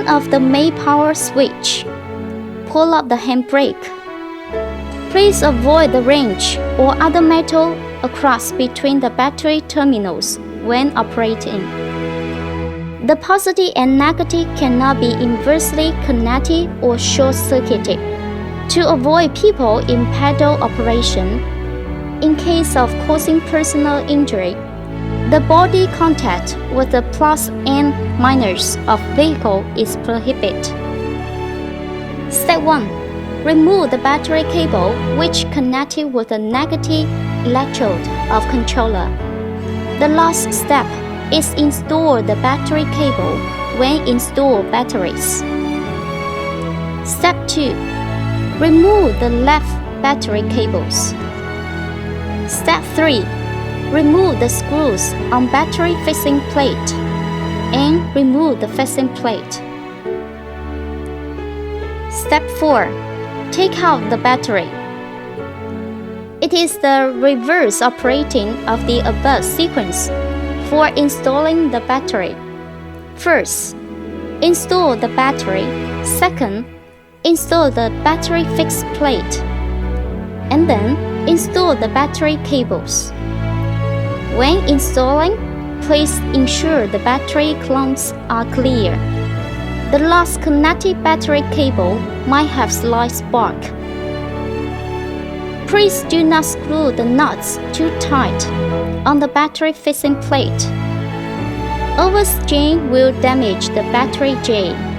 Turn off the main power switch. Pull up the handbrake. Please avoid the wrench or other metal across between the battery terminals when operating. The positive and negative cannot be inversely connected or short-circuited. To avoid people in pedal operation, in case of causing personal injury, the body contact with the plus and minus of vehicle is prohibited. Step 1. Remove the battery cable which connected with the negative electrode of controller. The last step is install the battery cable when install batteries. Step 2. Remove the left battery cables. Step 3. Remove the screws on battery fixing plate and remove the fixing plate. Step 4. Take out the battery. It is the reverse operating of the above sequence for installing the battery. First, install the battery. Second, install the battery fixed plate. And then, install the battery cables. When installing, please ensure the battery clamps are clear. The last connected battery cable might have slight spark. Please do not screw the nuts too tight on the battery fixing plate. Overstrain will damage the battery jar.